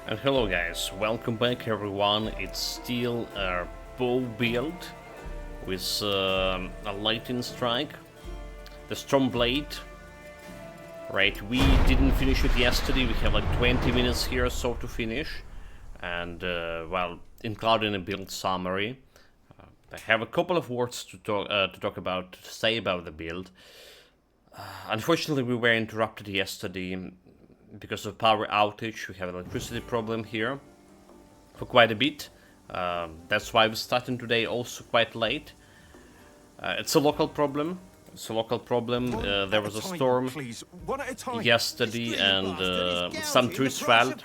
And hello guys, welcome back everyone. It's still a bow build with a lightning strike, the Stormblade. Right, we didn't finish it yesterday, we have like 20 minutes here or so to finish. And well, including a build summary. I have a couple of words to say about the build. Unfortunately we were interrupted yesterday because of power outage. We have an electricity problem here for quite a bit. That's why we're starting today also quite late. It's a local problem. There was a storm yesterday and some trees fell.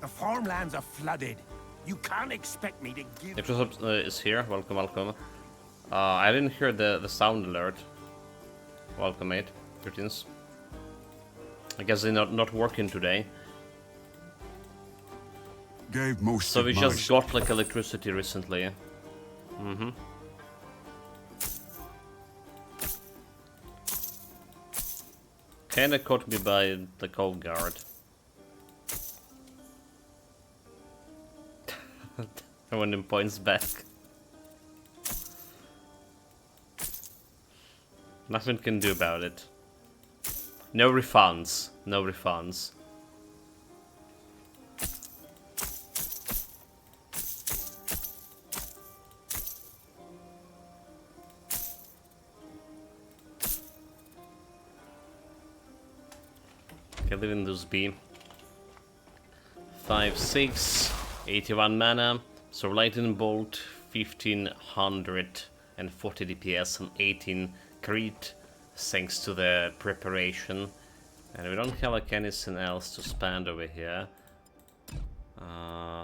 The farmlands are flooded. You can't expect me to give... Microsoft is here. Welcome, welcome. I didn't hear the sound alert. Welcome, mate. Greetings. I guess they're not working today. Gave most So of we my just got like electricity recently. Kinda caught me by the cold guard. I want him points back. Nothing can do about it. No refunds. No refunds. Okay, leaving those be. 5, 6, 81 mana. So lightning bolt, 1540 DPS and 18 crit. Thanks to the preparation. And we don't have like anything else to spend over here.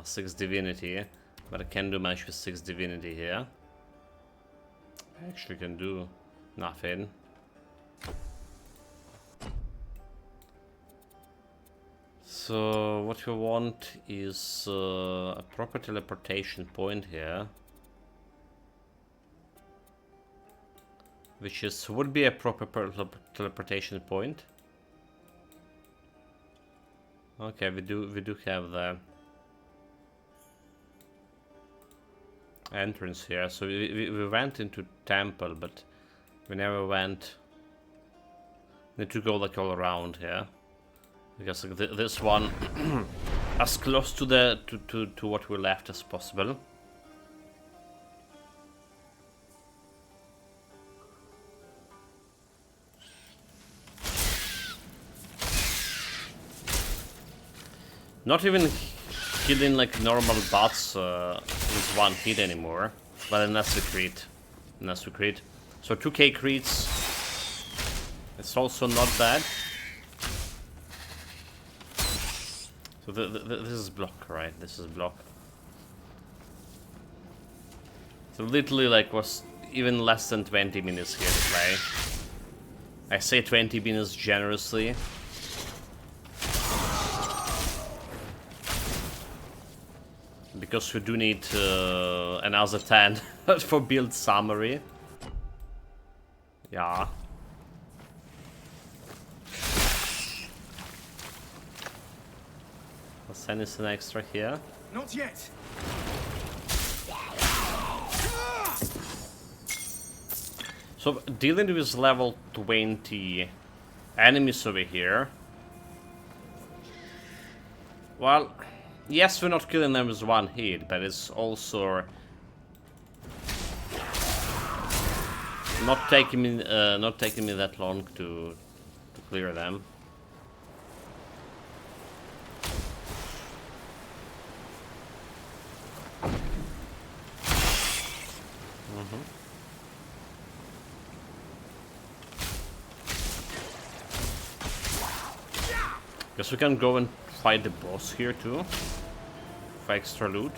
6 divinity, but I can't do much with 6 divinity here. I actually can do nothing. So what we want is a proper teleportation point here. Which would be a proper teleportation point. Okay, we do have the entrance here. So we went into temple, but we never went. Need to go like all around here, because like this one as close to the to what we left as possible. Not even killing like normal bots with one hit anymore, but unless we crit. So 2k crits, it's also not bad. So this is block, right? This is block. So literally like was even less than 20 minutes here to play. I say 20 minutes generously. Because we do need another 10 for build summary. Yeah. Let's send us an extra here. Not yet. So dealing with level 20 enemies over here. Well, yes, we're not killing them with one hit, but it's also not taking me that long to clear them. Guess we can go and fight the boss here too, for extra loot.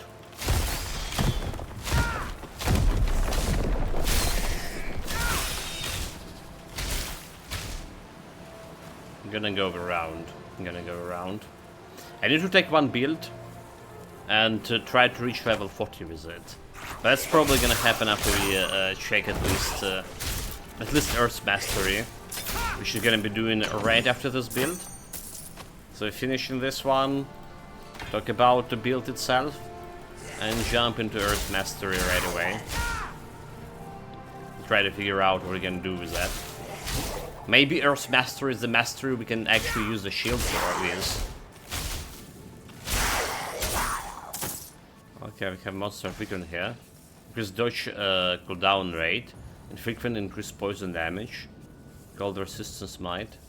I'm gonna go around. I need to take one build and try to reach level 40 with it. That's probably gonna happen after we check at least Earth's Mastery, which is gonna be doing right after this build. So finishing this one, talk about the build itself, and jump into Earth Mastery right away. Try to figure out what we're gonna do with that. Maybe Earth Mastery is the mastery we can actually use the shield for with. Okay, we have monster frequent here. Increase dodge cooldown rate, and frequent increased poison damage. Cold resistance might.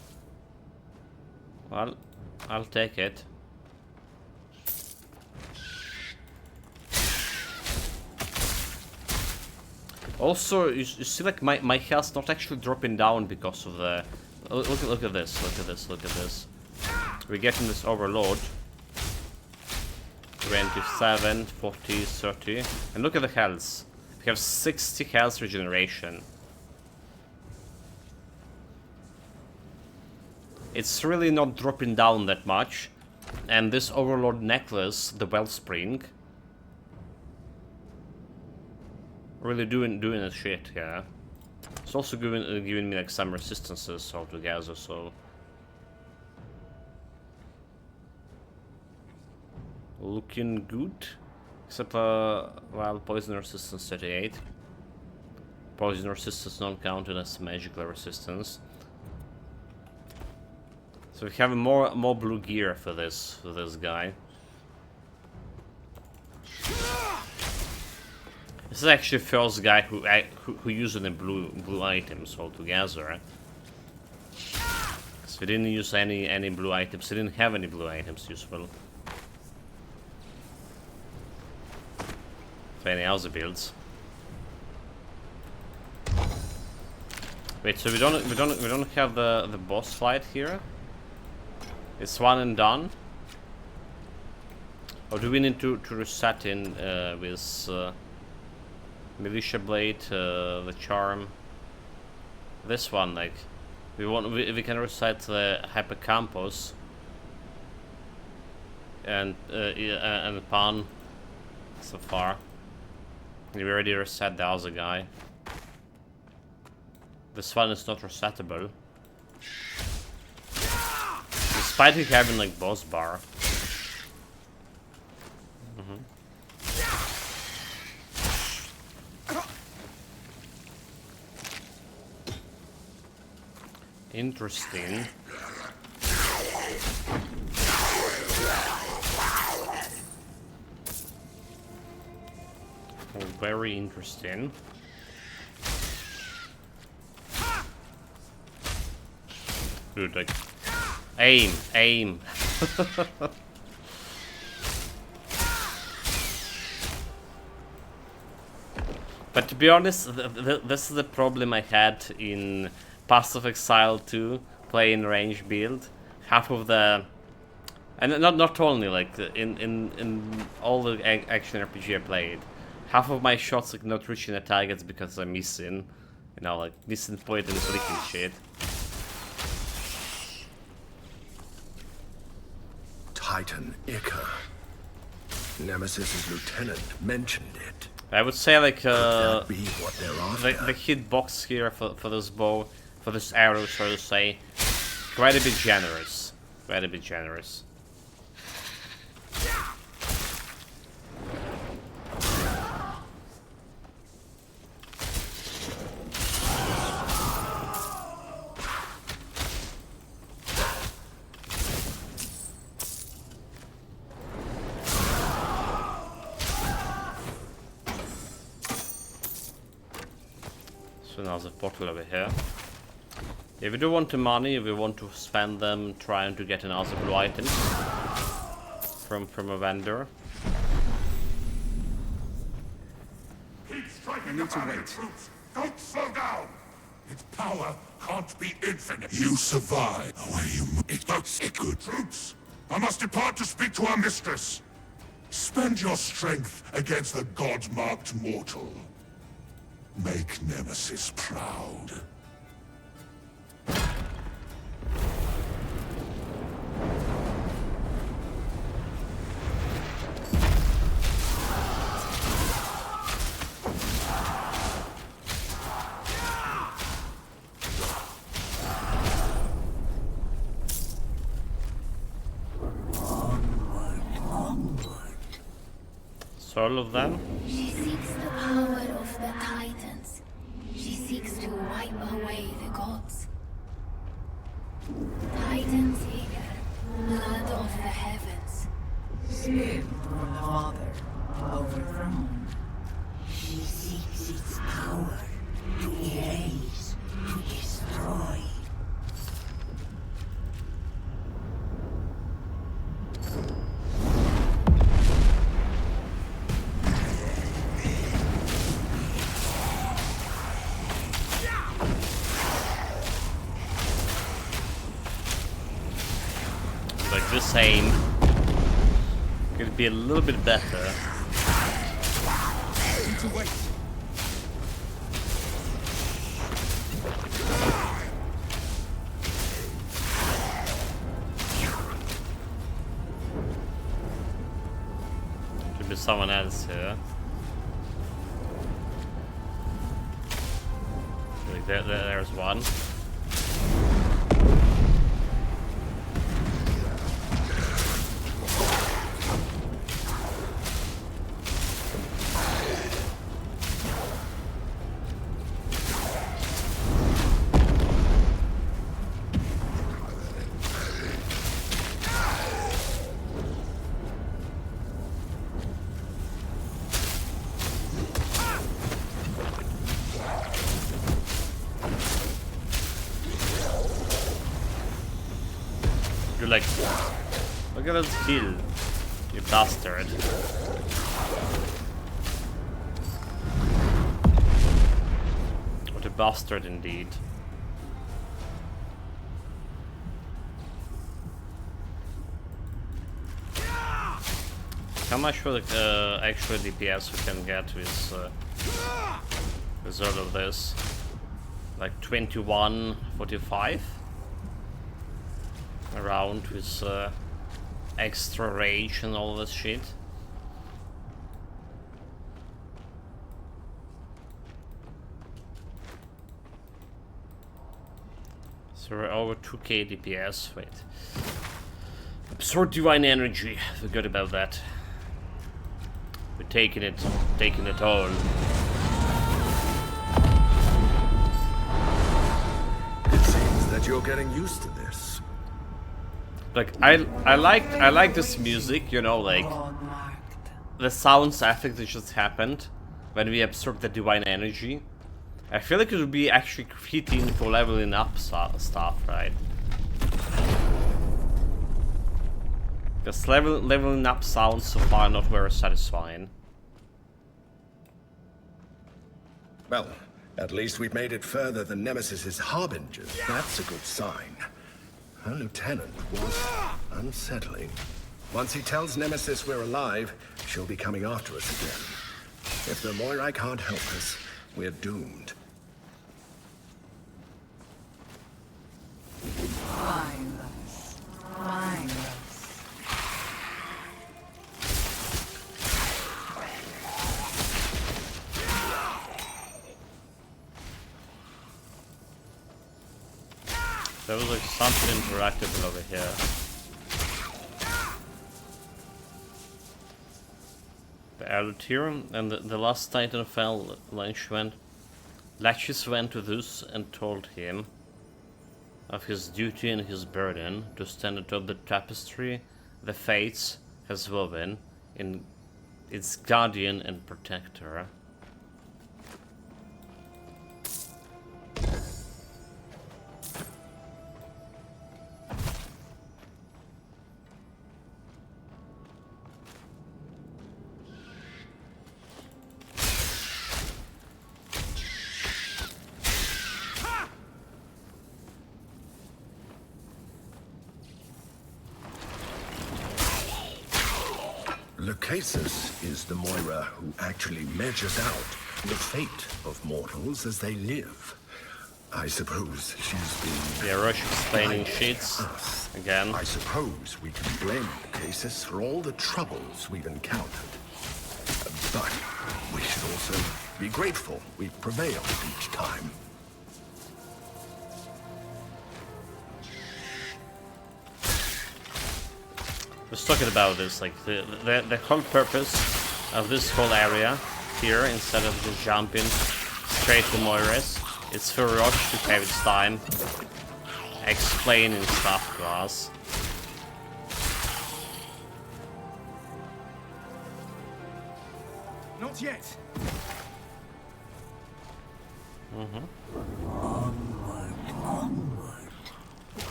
Well, I'll take it. Also, you see, like my health's not actually dropping down because of the. Look at this! Look at this! Look at this! We're getting this overload. 27, 40, 30, and look at the health. We have 60 health regeneration. It's really not dropping down that much, and this overload necklace, the wellspring, really doing a shit, yeah. It's also giving me like some resistances altogether, so looking good. Except well, poison resistance 38. Poison resistance not counted as magical resistance. So we have more blue gear for this guy. This is actually the first guy who used the blue items altogether. So we didn't use any blue items. We didn't have any blue items useful. For any other builds. Wait, so we don't have the boss fight here. It's one and done. Or do we need to reset in with Militia Blade, the Charm? This one, like we can reset the Hippocampus and Pan so far. We already reset the other guy. This one is not resettable. Despite it having like boss bar. Interesting. Oh, very interesting. Dude, like, aim. But to be honest, this is the problem I had in Path of Exile 2, playing range build. Half of the, and not only like in all the action RPG I played, half of my shots like not reaching the targets because I'm missing, you know, like missing point and clicking shit. Titan Ica. Nemesis' lieutenant mentioned it. I would say like Could that be what they're after? the hitbox here for this bow, for this arrow, so to say, quite a bit generous. Quite a bit generous. So now the portal over here. If we do want the money, we want to spend them trying to get another blue items from a vendor. Keep striking the troops. Don't slow down. Its power can't be infinite. You survive. It looks good. Troops, I must depart to speak to our mistress. Spend your strength against the god-marked mortal. Make Nemesis proud. So all of them? She seeks the power of the Titans. She seeks to wipe away the gods. Titans eager, blood of the heavens. Spirit from the Father, overthrown. She seeks its power to erase, to destroy. Like this aim could be a little bit better. Need to wait. Could be someone else here. Like there's one. You're like, look at us kill, you bastard. What a bastard indeed. How much for the extra DPS we can get with all of this? Like 21, 45? Around with extra rage and all this shit. So we're over 2k DPS. Wait. Absorb divine energy. Forgot about that. We're taking it all. It seems that you're getting used to this. Like I like this music, you know, like God marked. the sounds effect that just happened when we absorb the divine energy. I feel like it would be actually fitting for leveling up stuff, right? Because leveling up sounds so far not very satisfying. Well, at least we've made it further than Nemesis's harbingers. That's a good sign. Her lieutenant was unsettling. Once he tells Nemesis we're alive, she'll be coming after us again. If the Moirai can't help us, we're doomed. Find us. Find us. There was like something interactive over here. The Alutier and the last Titan fell. Lachis went to Zeus and told him of his duty and his burden to stand atop the tapestry the Fates has woven in its guardian and protector. Lucasus is the Moira who actually measures out the fate of mortals as they live. I suppose she's been... Yeah, Rush explaining shits again. I suppose we can blame Lucasus for all the troubles we've encountered. But we should also be grateful we've prevailed each time. was talking about this, like the whole purpose of this whole area here, instead of just jumping straight to Moires, it's for Roche to have its time explaining stuff to us. Not yet.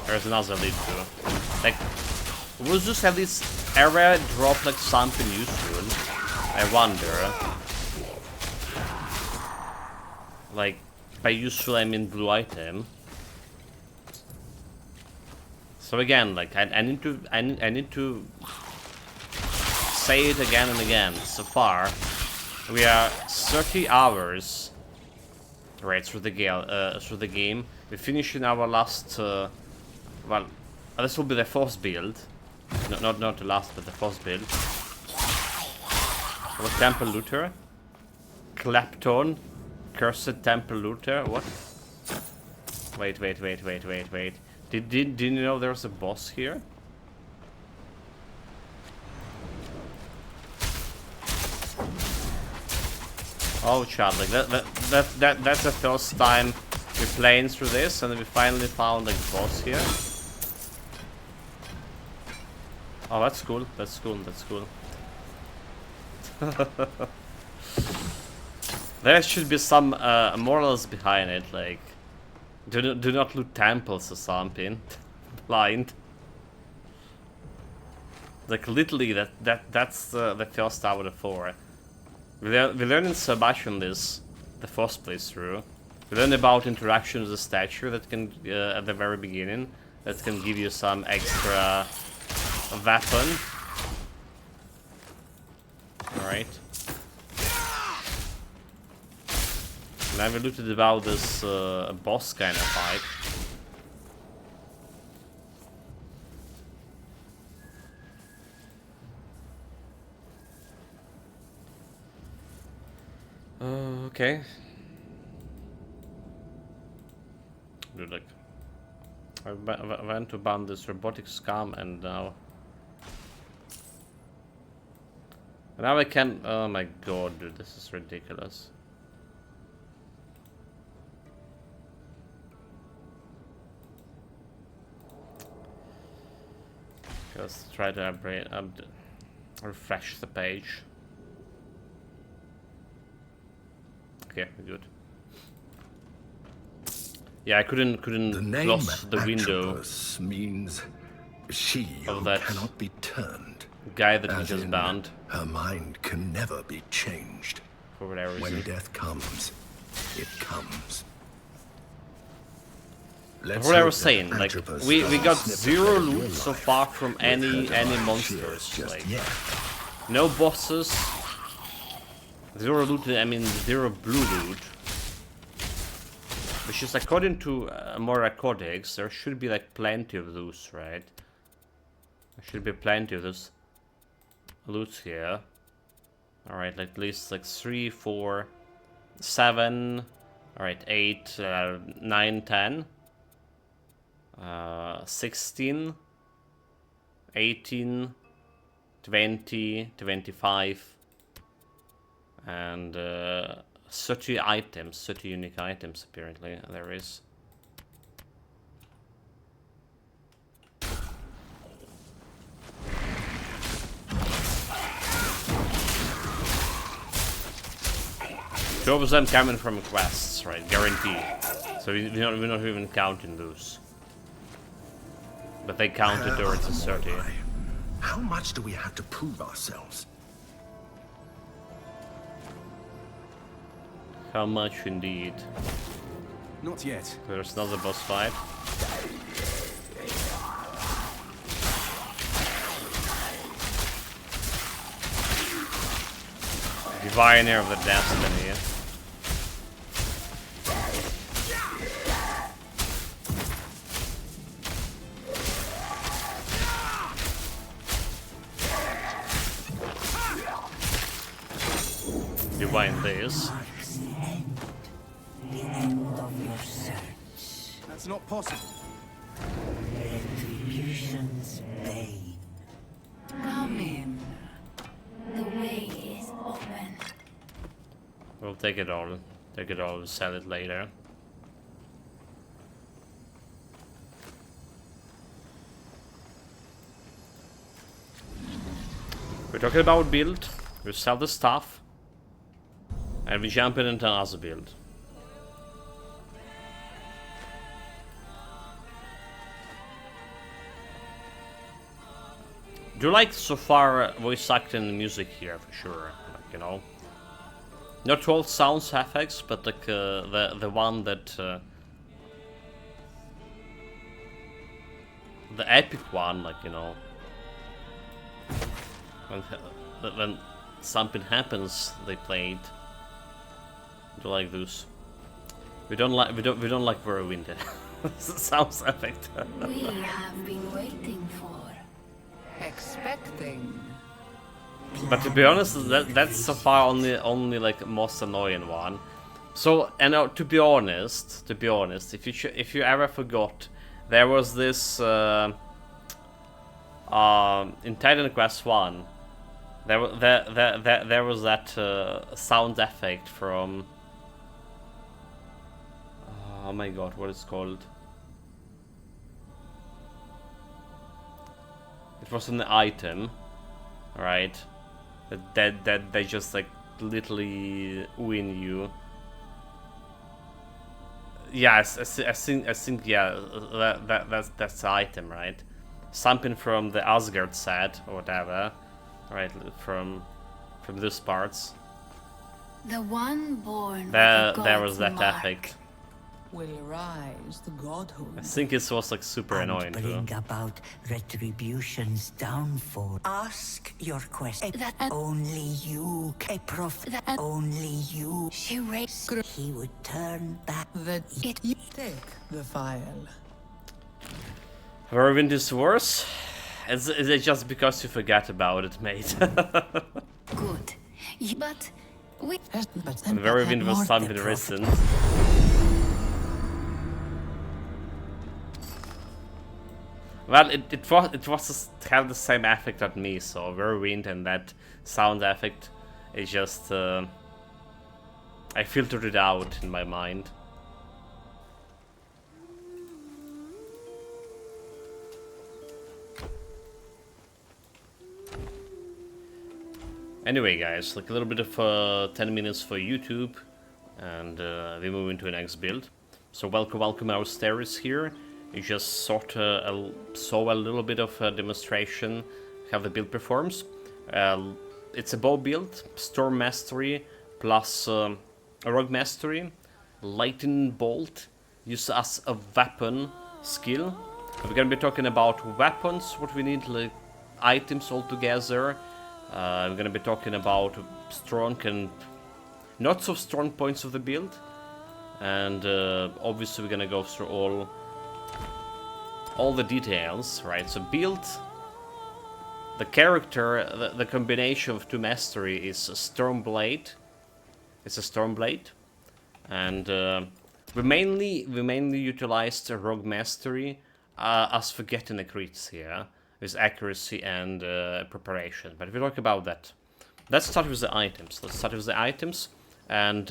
There's another lead too. Like, we'll just have this area drop like something useful. I wonder. Like, by useful I mean blue item. So again, like I need to say it again and again. So far, we are 30 hours right through the game. We're finishing our last. Well, this will be the fourth build. Not the last, but the fourth build. What Temple Looter? Clapton, Cursed Temple Looter. What? Wait. Didn't you know there's a boss here? Oh, Chad, like that's the first time we're playing through this, and we finally found like a boss here. Oh, that's cool. That's cool. There should be some morals behind it, like do not loot temples or something. Blind. Like literally, that's the first out of 4. We're learning so much on this, the first playthrough. We learned about interaction with the statue that can at the very beginning, that can give you some extra weapon. Alright. Now we looted about this boss kind of fight. Okay. Dude, like, I went to ban this robotic scum, and now I can. Oh my god, dude, this is ridiculous. Just try to refresh the page. Okay, good. Yeah, I couldn't close the window means she of that cannot be turned. Guy that we just banned. Her mind can never be changed. For whatever reason. When death comes, it comes. What I was saying, like we got 0 loot so far from any monsters. Like no bosses. 0 loot, I mean 0 blue loot. Which is according to Mora Codex, there should be like plenty of those, right? There should be plenty of those loot here. Alright, like at least like 3, 4, 7, alright, 8, 9, 10, 16, 18, 20, 25, and 30 items, 30 unique items apparently there is. Two of them coming from quests, right? Guaranteed. So we're not even counting those. But they counted towards the 30. How much do we have to prove ourselves? How much indeed? Not yet. There's another boss fight. Diviner of the Destiny. Divine this. The end of your search. That's not possible. Retribution's bane. We'll take it all. Take it all and sell it later. We're talking about build. We sell the stuff. And we jump in into another build. Do you like so far voice acting music here for sure? Like, you know. Not all sounds effects, but like the one that the epic one, like, you know, when something happens, they played. Do you like those? We don't like Whirlwind sounds effect. We have been waiting for. Expecting. But to be honest, that's so far only like most annoying one. So, and to be honest, if you ever forgot, there was this in Titan Quest 1. There was that sound effect from. Oh my god, what is it called? It was an item, right? That they just like literally win you. Yes, I think yeah, that's the item, right? Something from the Asgard set or whatever, right? From these parts. The one born There with the was god's that mark. effect. Will rise the godhood. I think it was like super annoying and bring too. about retribution's downfall. Ask your question. That Only you, a prophet. That- Only you. she raised. He would turn back. That It- you take the file. Whirlwind is worse? Is it just because you forgot about it, mate? Good. But we. But And Whirlwind was more something the prophet. recent. Well, it was just have the same effect on me, so Whirlwind and that sound effect is just I filtered it out in my mind. Anyway, guys, like a little bit of 10 minutes for YouTube, and we move into the next build. So welcome our masteries here. You just saw a little bit of a demonstration how the build performs. It's a bow build, Storm Mastery plus a Rogue Mastery, Lightning Bolt, used as a weapon skill. We're gonna be talking about weapons, what we need, like items altogether. We're gonna be talking about strong and not so strong points of the build, and obviously we're gonna go through all the details, right? So build, the character, the combination of two mastery is a Stormblade. It's a Stormblade, and we mainly utilized a Rogue Mastery as for getting the crits here with accuracy and preparation. But we talk about that. Let's start with the items. And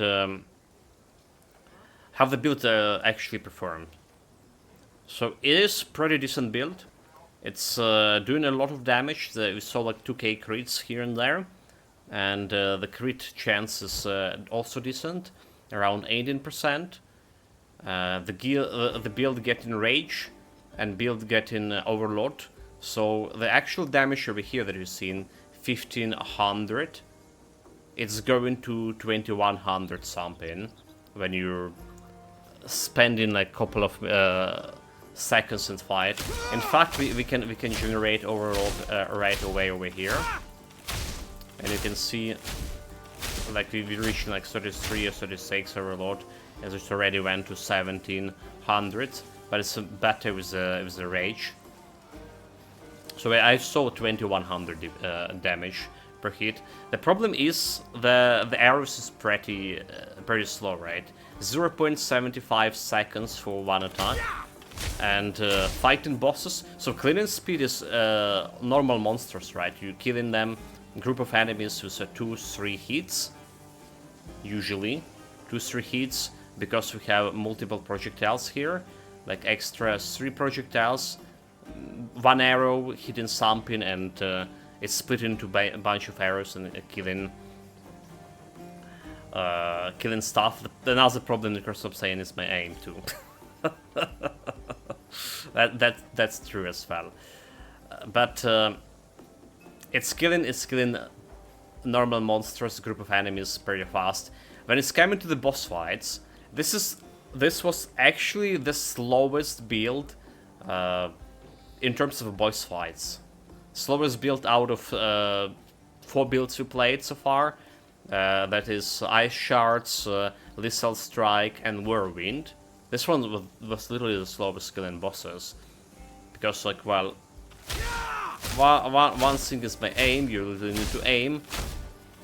how the build actually performed. So it is pretty decent build. It's doing a lot of damage. We saw like 2k crits here and there, and the crit chance is also decent, around 18%. The build getting rage and build getting overload. So the actual damage over here that you've seen, 1500, it's going to 2100 something when you're spending like a couple of seconds in fight. In fact, we can generate overload right away over here, and you can see like we reached like 33 or 36 overload, and it already went to 1700. But it's better with the rage. So I saw 2100 damage per hit. The problem is the arrows is pretty slow, right? 0.75 seconds for one attack. And fighting bosses, so clearing speed is normal monsters, right? You're killing them, group of enemies with 2-3 hits, usually 2-3 hits, because we have multiple projectiles here, like extra 3 projectiles, 1 arrow hitting something, and it's split into a bunch of arrows and killing stuff. Another problem in Curse of Saiyan is my aim too. That's true as well. But it's killing normal monsters, group of enemies pretty fast. When it's coming to the boss fights, this was actually the slowest build in terms of boss fights. Slowest build out of 4 builds we played so far. That is Ice Shards, Lethal Strike, and Whirlwind. This one was literally the slowest killing bosses. Because, like, well, one thing is my aim, you really need to aim.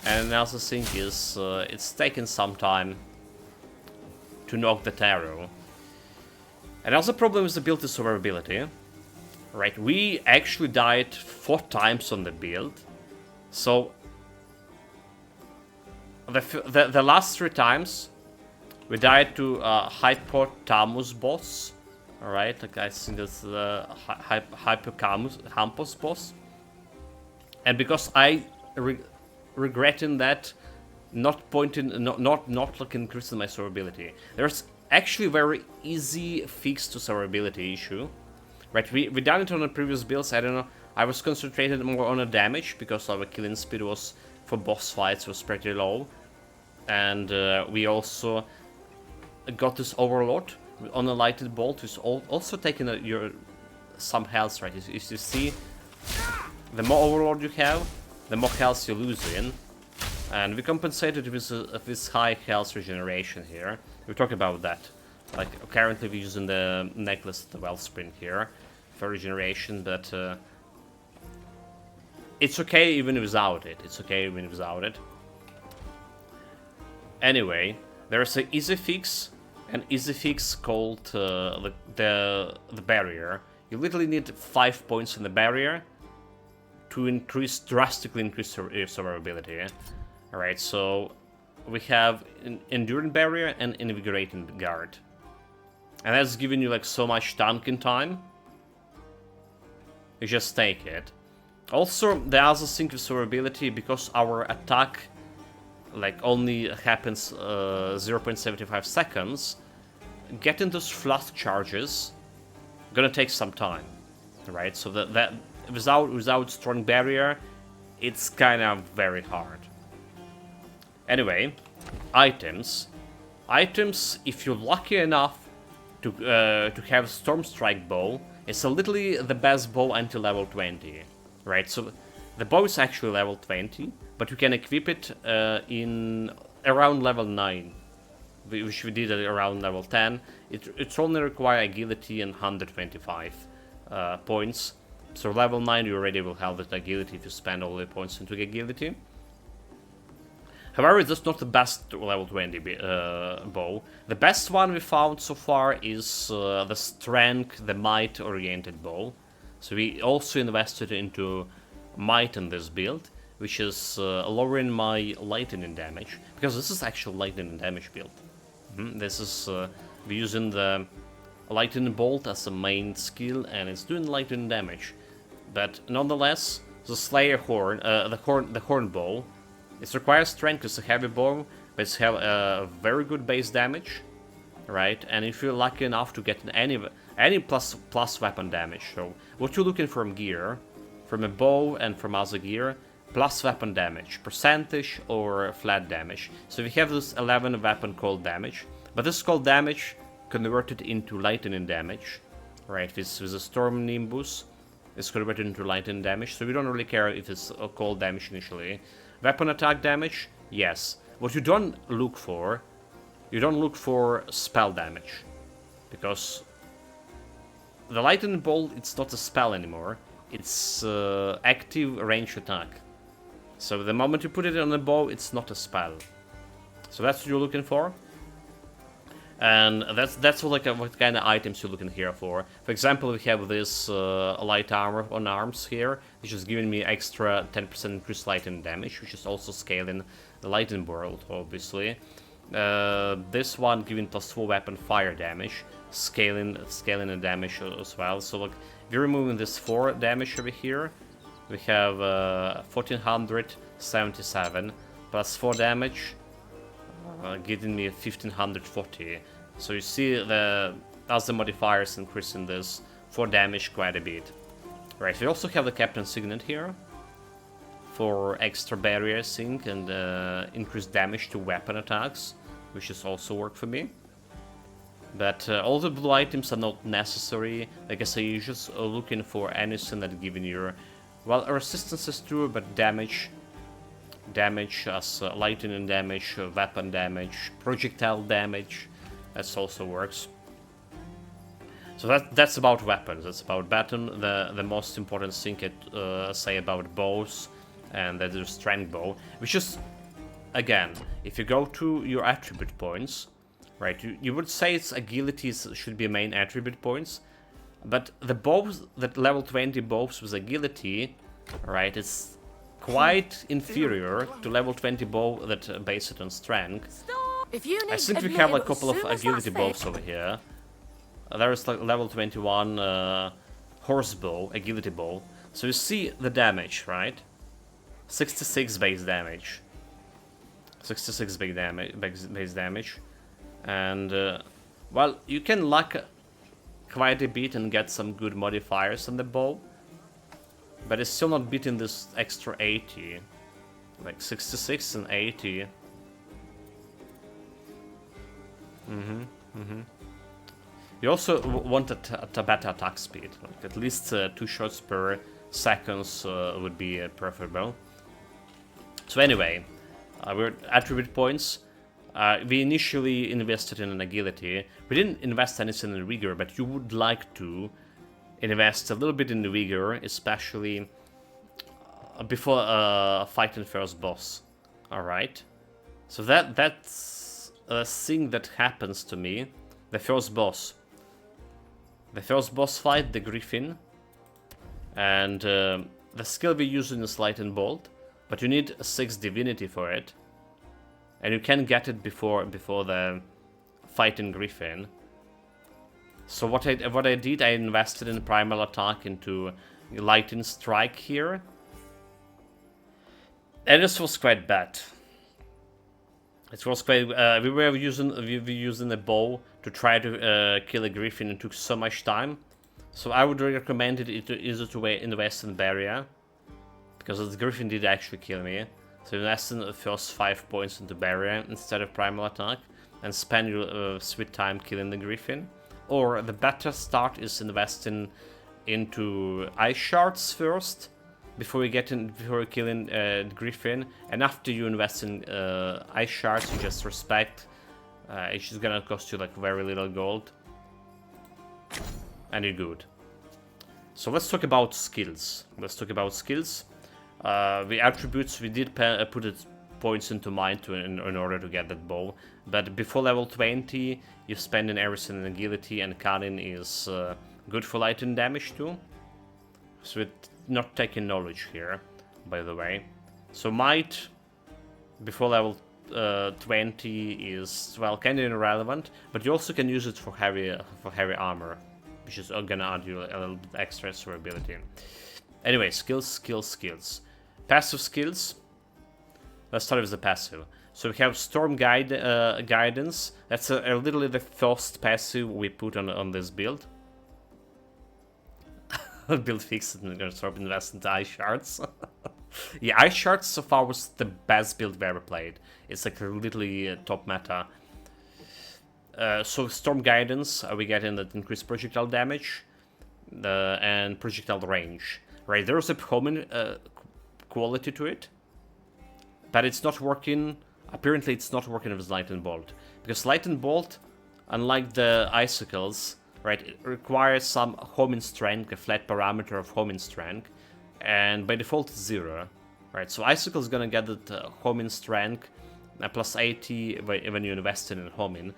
And another thing is, it's taking some time to knock that arrow. Another problem is the build is survivability. Right, we actually died 4 times on the build. So, the last 3 times, we died to Hypotamus boss. Alright, like I think that's the Hypocampus boss. And because I regretting that, not like increasing my survivability. There's actually a very easy fix to survivability issue. Right, we done it on the previous builds, I don't know, I was concentrated more on the damage, because our killing speed was, for boss fights, was pretty low. And we also got this Overlord on a lighted bolt, who's also taking some health, right? As you see, the more Overlord you have, the more health you lose in. And we compensated with this high health regeneration here. We'll talk about that. Like, currently we're using the necklace of the Wellspring here for regeneration, but it's okay even without it. It's okay even without it. Anyway, there's an easy fix called the barrier. You literally need 5 points in the barrier to drastically increase survivability. Alright, so we have an Enduring Barrier and Invigorating Guard. And that's giving you like so much tanking time. You just take it. Also, the other thing with survivability, because our attack like only happens 0.75 seconds, getting those flask charges gonna take some time, right? So that without strong barrier, it's kind of very hard. Anyway, items. Items, if you're lucky enough to have Storm Strike bow, it's literally the best bow until level 20, right? So the bow is actually level 20, but you can equip it in around level 9, which we did at around level 10. It's only require agility and 125 points. So level 9 you already will have that agility if you spend all the points into agility. However, that's not the best level 20 bow. The best one we found so far is the strength, the might oriented bow. So we also invested into might in this build, which is lowering my lightning damage, because this is actually lightning damage build. This is we're using the lightning bolt as a main skill, and it's doing lightning damage. But nonetheless, the Slayer horn, the horn bow, it requires strength. It's a heavy bow, but it's have a very good base damage, right? And if you're lucky enough to get any plus weapon damage, so what you're looking from gear, from a bow and from other gear, plus weapon damage, percentage or flat damage. So we have this 11 weapon cold damage, but this cold damage converted into lightning damage, right? With a Storm Nimbus, it's converted into lightning damage, so we don't really care if it's a cold damage initially. Weapon attack damage, yes. What you don't look for spell damage, because the lightning bolt, it's not a spell anymore. It's active range attack. So the moment you put it on the bow, it's not a spell. So that's what you're looking for. And that's what kind of items you're looking here for. For example, we have this light armor on arms here, which is giving me extra 10% increased lightning damage, which is also scaling the lightning world, obviously. This one giving +4 weapon fire damage, scaling the damage as well. So look, if you're removing this 4 damage over here, we have 1477 plus 4 damage. Giving me 1540. So you see as the modifiers increasing this 4 damage quite a bit. Right, we also have the Captain's Signet here for extra barrier sync and increased damage to weapon attacks, which is also work for me. But all the blue items are not necessary. Like I say, you're just looking for anything that giving you, well, resistance is true, but damage as lightning damage, weapon damage, projectile damage, that also works. So that's about weapons. That's about baton. The most important thing I say about bows, and that is strength bow, which is, again, if you go to your attribute points, right, you would say its agility should be main attribute points, but the bows, that level 20 bows with agility, right, it's quite inferior to level 20 bow that base it on strength. If you need I think we have a couple of agility bows over here. There is like level 21 horse bow, agility bow. So you see the damage, right? 66 base damage. 66 base damage. And, well, you can luck quite a bit and get some good modifiers on the bow. But it's still not beating this extra 80. Like 66 and 80. You also want a better attack speed. Like at least 2 shots per seconds would be preferable. So anyway, we're at attribute points. We initially invested in an agility. We didn't invest anything in vigor, but you would like to invest a little bit in the vigor, especially before fighting first boss. Alright? So that's a thing that happens to me. The first boss. The first boss fight, the Griffin. And the skill we use is Lightning Bolt. But you need 6 divinity for it. And you can get it before the fighting Griffin. So what I did, I invested in primal attack into lightning strike here, and this was quite bad. It was quite. We were using a bow to try to kill a griffin. It took so much time. So I would recommend it easier to invest in barrier, because the griffin did actually kill me. So invest in the first 5 points into barrier instead of primal attack, and spend your sweet time killing the griffin. Or the better start is investing into ice shards first, before killing Griffin, and after you invest in ice shards, you just respect. It's just gonna cost you like very little gold, and you're good. So let's talk about skills. The attributes, we did put points into mine in order to get that bow, but before level 20 you're spending everything in agility, and cunning is good for lightning damage too. So we're not taking knowledge here, by the way. So might before level 20 is, well, kind of irrelevant, but you also can use it for heavy armor, which is gonna add you a little bit extra survivability. Anyway, skills. Passive skills. Let's start with the passive. So we have Storm Guidance. That's literally the first passive we put on this build. Build fixed and gonna start investing into ice shards. Yeah, ice shards so far was the best build we ever played. It's like literally top meta. So Storm Guidance, we get in that increased projectile damage and projectile range. Right, there's a common quality to it, but it's not working. Apparently, it's not working with Lightning Bolt, because Lightning Bolt, unlike the icicles, right, it requires some homing strength, a flat parameter of homing strength, and by default it's 0. Right, so icicle is gonna get that homing strength plus 80 when you invest in homing.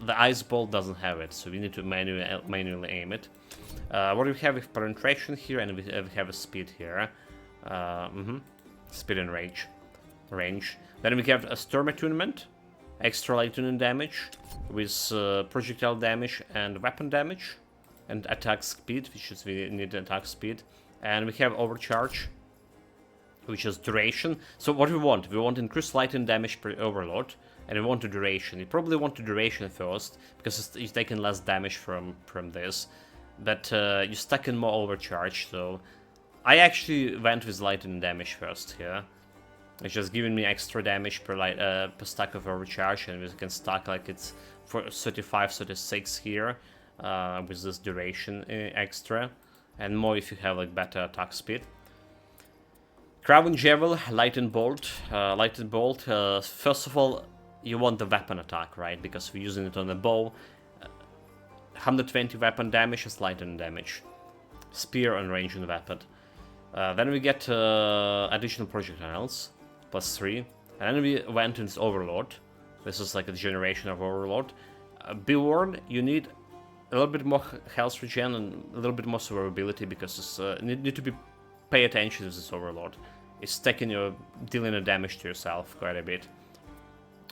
the ice bolt doesn't have it, so we need to manually aim it. What do we have with penetration here, and we have a speed here. Speed and range. Then we have a storm attunement, extra lightning damage with projectile damage and weapon damage, and attack speed, which is we need attack speed, and we have overcharge, which is duration. So what we want increased lightning damage per overload, and we want the duration. You probably want the duration first because it's taking less damage from this, but you're stuck in more overcharge. So I actually went with lightning damage first here. It's just giving me extra damage per stack of overcharge, and we can stack like it's for 35, 36 here with this duration extra, and more if you have like better attack speed. Crown Javel, Lightning Bolt. First of all, you want the weapon attack, right? Because we're using it on the bow. 120 weapon damage is lightning damage. Spear and ranged weapon. Then we get additional projectiles, +3. And then we went into Overload. This is like a generation of Overload. Be warned, you need a little bit more health regen and a little bit more survivability, because it's need to pay attention to this Overload. It's dealing the damage to yourself quite a bit.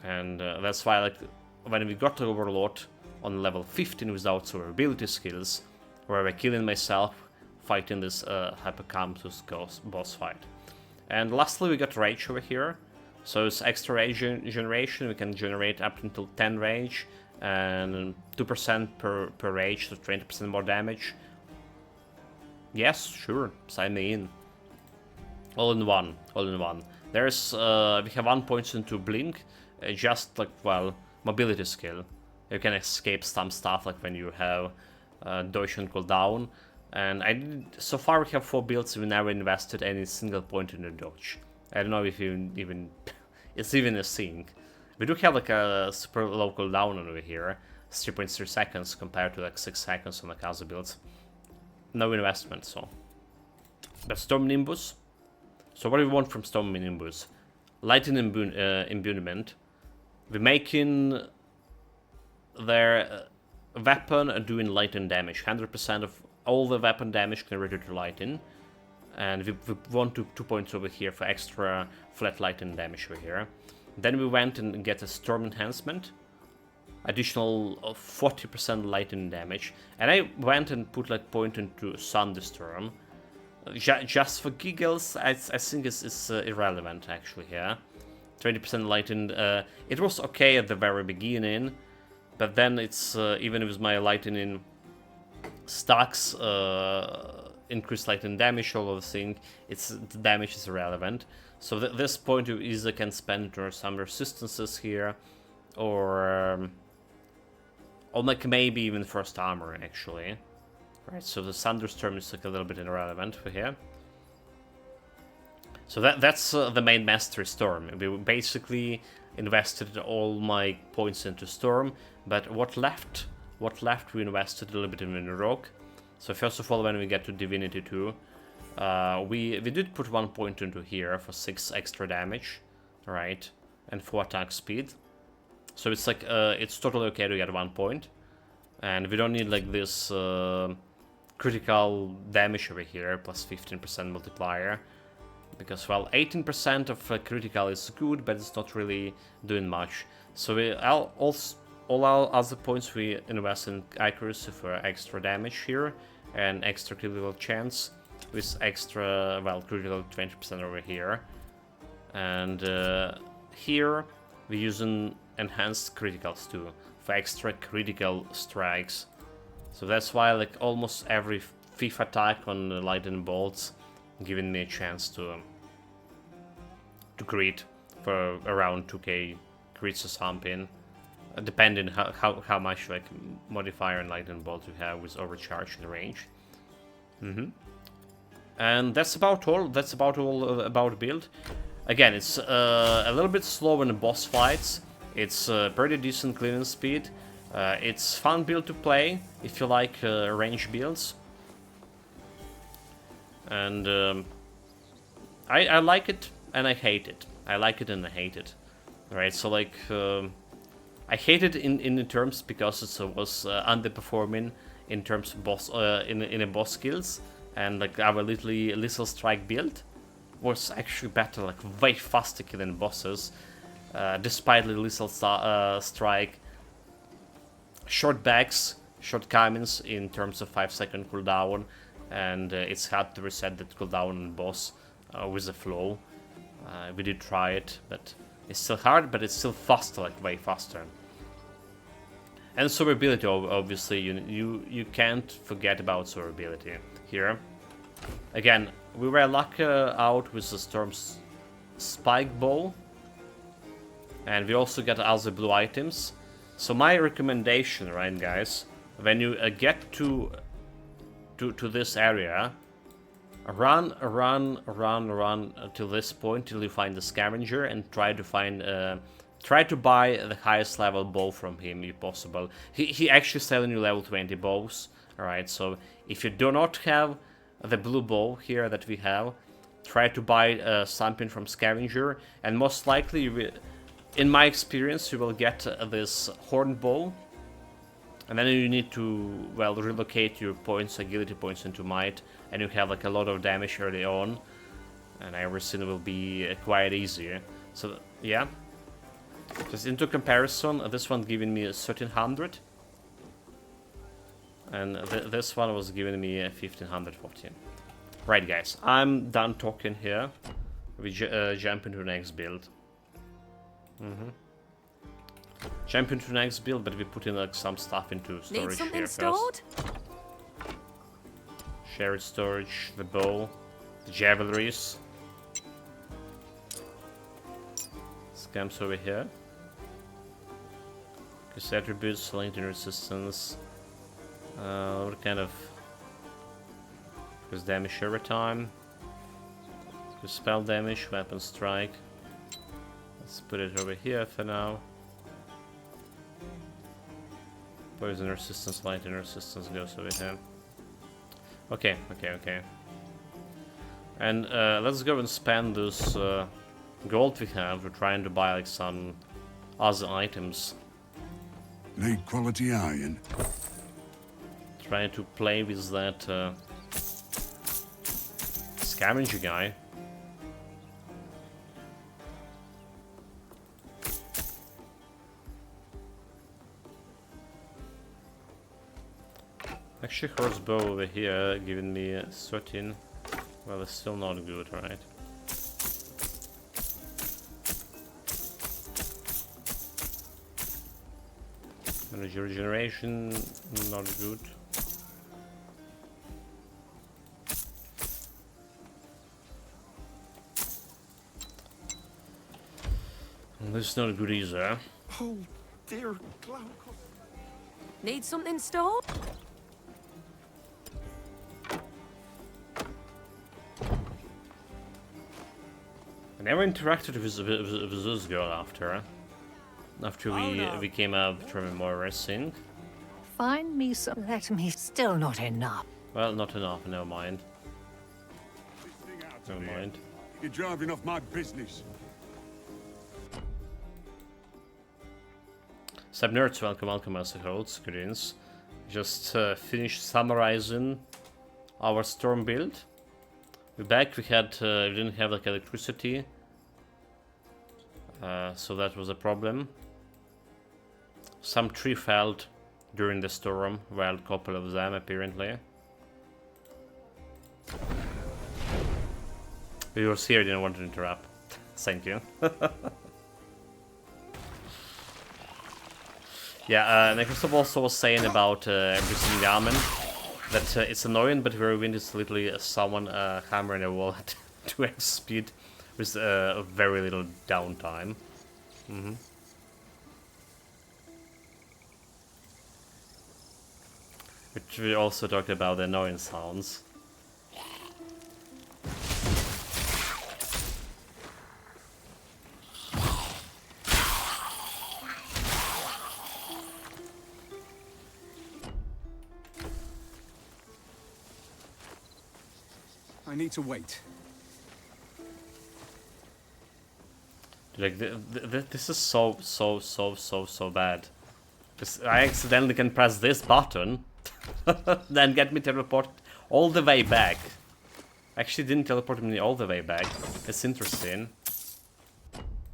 And that's why, like, when we got to Overload on level 15 without survivability skills, where we're killing myself fighting this Hypercampus boss fight. And lastly, we got Rage over here. So it's extra rage generation. We can generate up until 10 rage and 2% per rage, so 20% more damage. Yes, sure, sign me in. All in one. There's we have 1 point into Blink, just like, well, mobility skill. You can escape some stuff like when you have dodge and cooldown. And so far we have 4 builds. We never invested any single point in the dodge. I don't know if even it's even a thing. We do have like a super low cooldown over here, 3.3 seconds compared to like 6 seconds on the other builds. No investment, so. But Storm Nimbus. So what do we want from Storm Nimbus? Lightning imbuement. We're making their weapon doing lightning damage. 100% of all the weapon damage converted to lightning. And we want 2 points over here for extra flat lightning damage over here. Then we went and get a Storm Enhancement. Additional 40% lightning damage. And I went and put like point into Thunderstorm. Just for giggles, I think it's irrelevant actually here. 20% lightning. It was okay at the very beginning, but then it's even with my lightning stacks, increased lightning damage, all of the thing, the damage is irrelevant. So this point you either can spend it on some resistances here, or like maybe even first armor actually. Right, so the Thunderstorm is like a little bit irrelevant for here. So that's the main Mastery Storm. We basically invested all my points into Storm, but what left we invested a little bit in Rogue. So first of all, when we get to Divinity 2, we did put 1 point into here for 6 extra damage, right, and 4 attack speed. So it's like it's totally okay to get 1 point, and we don't need like this critical damage over here plus 15% multiplier, because, well, 18% of critical is good, but it's not really doing much. So all our other points we invest in accuracy for extra damage here and extra critical chance with extra, well, critical 20% over here. And here we're using enhanced criticals too for extra critical strikes. So that's why like almost every 5th attack on the lightning bolts giving me a chance to crit for around 2k crits or something, depending how much like modifier and lightning bolt we have with overcharge and range. And that's about all. That's about all about build. Again, it's a little bit slow in the boss fights. It's pretty decent clearing speed. It's fun build to play if you like range builds. And I like it and I hate it. I like it and I hate it. Right, so like I hate it in the terms because it was underperforming in terms of boss in a boss skills, and like our little strike build was actually better, like way faster killing bosses, despite the little strike. Short backs, short comings in terms of 5-second cooldown, and it's hard to reset that cooldown on boss with the flow. We did try it, but it's still hard, but it's still faster, like way faster. And survivability, obviously, you can't forget about survivability here. Again, we were lucky out with the Storm's Spike Bow, and we also got other blue items. So my recommendation, right, guys, when you get to this area, run till this point till you find the scavenger, and try to buy the highest level bow from him if possible. He actually selling you level 20 bows. All right, so if you do not have the blue bow here that we have, try to buy something from scavenger, and most likely in my experience, you will get this horn bow, and then you need to, well, relocate your points, agility points into might, and you have like a lot of damage early on, and everything will be quite easier. So yeah, just into comparison, this one giving me 1300, and this one was giving me 1514. Right, guys, I'm done talking here. We jump into the next build. Jump into the next build, but we put in like some stuff into storage. Need something here stored? first. Shared storage, the bow, the javelries. Scams over here. Cause attributes, length and resistance. What kind of? Because damage every time. Because spell damage, weapon strike. Let's put it over here for now. Poison resistance, light and resistance goes over here. Okay. And let's go and spend this gold we have. We're trying to buy like some other items. Need quality iron. Trying to play with that scavenger guy. Actually, crossbow over here giving me 13. Well, it's still not good, right? Energy regeneration, not good. And this is not good either. Oh, dear Glaucus. Need something stored? I never interacted with this girl after we came out from Moira Singh. Find me some. Let me. Still not enough. Well, not enough, never mind. Never mind. You're driving off my business. Subnerds, welcome as a host, greetings. Just finished summarizing our storm build. We're back, we didn't have like electricity. So that was a problem. Some tree fell during the storm, well, a couple of them apparently. Viewers here didn't want to interrupt. Thank you. Yeah, Microsoft also was saying about everything Yamen, that it's annoying, but very windy is literally someone hammering a wall at 2x speed with very little downtime. Which we also talked about the annoying sounds. I need to wait. Like this is so bad. I accidentally can press this button, then get me teleported all the way back. Actually, didn't teleport me all the way back. It's interesting.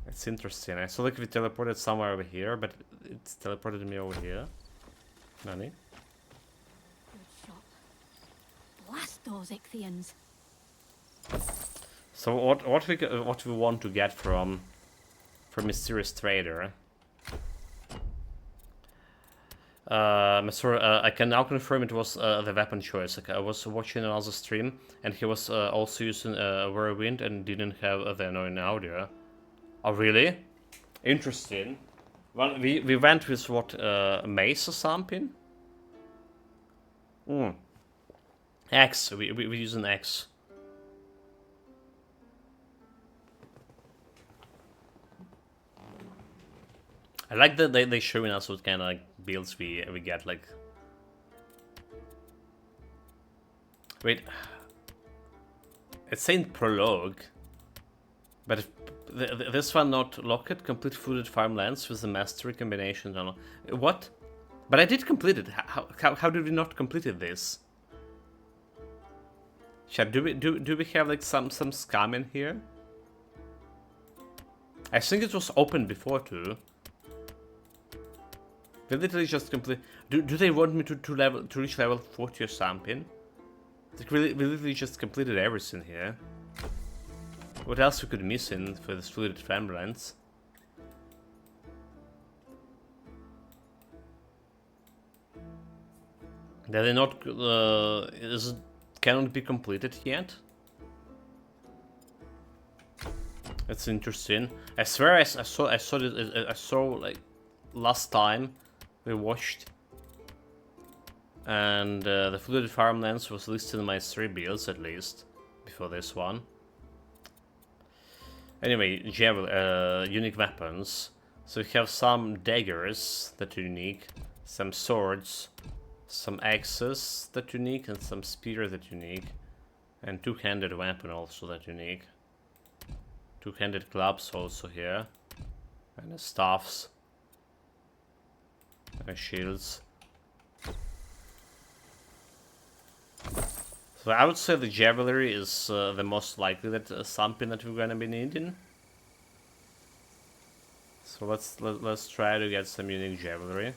It's interesting. I saw like we teleported somewhere over here, but it's teleported me over here. Nani? Good shot. Blast those Ichthians. So what we want to get from Mysterious Trader? I can now confirm it was the weapon choice. Like, I was watching another stream, and he was also using Whirlwind and didn't have the annoying audio. Oh, really? Interesting. Well, we went with what, Mace or something? X. We use an X. I like that they showing us what kind of like builds we get. Like, wait, it's saying prologue, but if this one not locked. Complete flooded farmlands with the mastery combination. I don't know what, but I did complete it. How did we not completed this? Chat, do we have like some scam in here? I think it was open before too. They literally just complete. Do they want me to reach level 40 or something? Like we literally just completed everything here. What else we could miss in for this flooded farmlands? That they not cannot be completed yet. That's interesting. I swear I saw like last time we watched, and the flooded farmlands was listed in my 3 builds at least before this one. Anyway, unique weapons. So we have some daggers that are unique, some swords, some axes that are unique, and some spears that are unique, and two-handed weapon also that are unique. Two-handed clubs also here, and the staffs. Shields. So I would say the javelry is the most likely that something that we're gonna be needing. So let's try to get some unique javelry,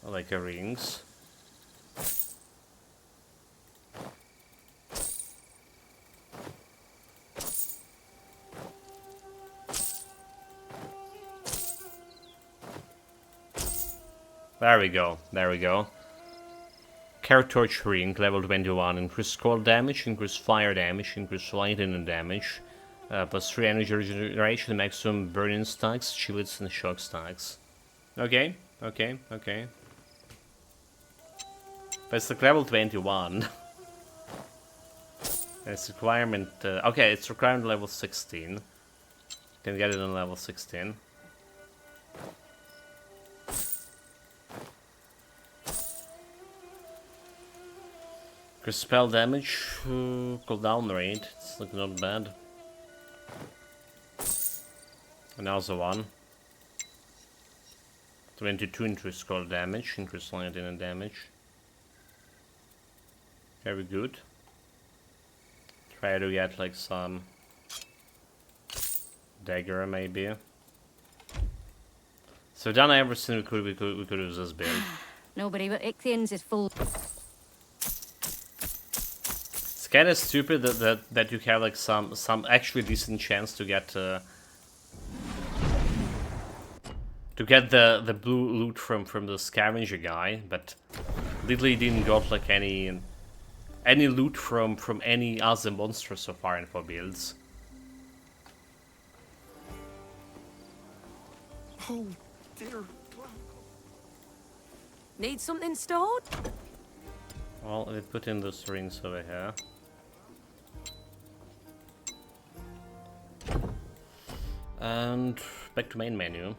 like rings. There we go, there we go. Cartorch ring, level 21. Increase cold damage, increase fire damage, increase lightning damage. Plus 3 energy regeneration, maximum burning stacks, shields, and shock stacks. Okay, okay, okay. But it's like level 21. And it's requirement... okay, it's requirement level 16. Can get it on level 16. Spell damage, cooldown rate, it's like not bad. Another one. 22 increase cold damage, increase lightning and damage. Very good. Try to get like some dagger maybe. So done everything we could use this build. Nobody but Ichthians is full. It's kind of stupid that you have like some actually decent chance to get the blue loot from the scavenger guy, but literally didn't got like any loot from any other monster so far in 4 builds. Oh dear. Need something stored? Well, we put in those rings over here. And back to main menu.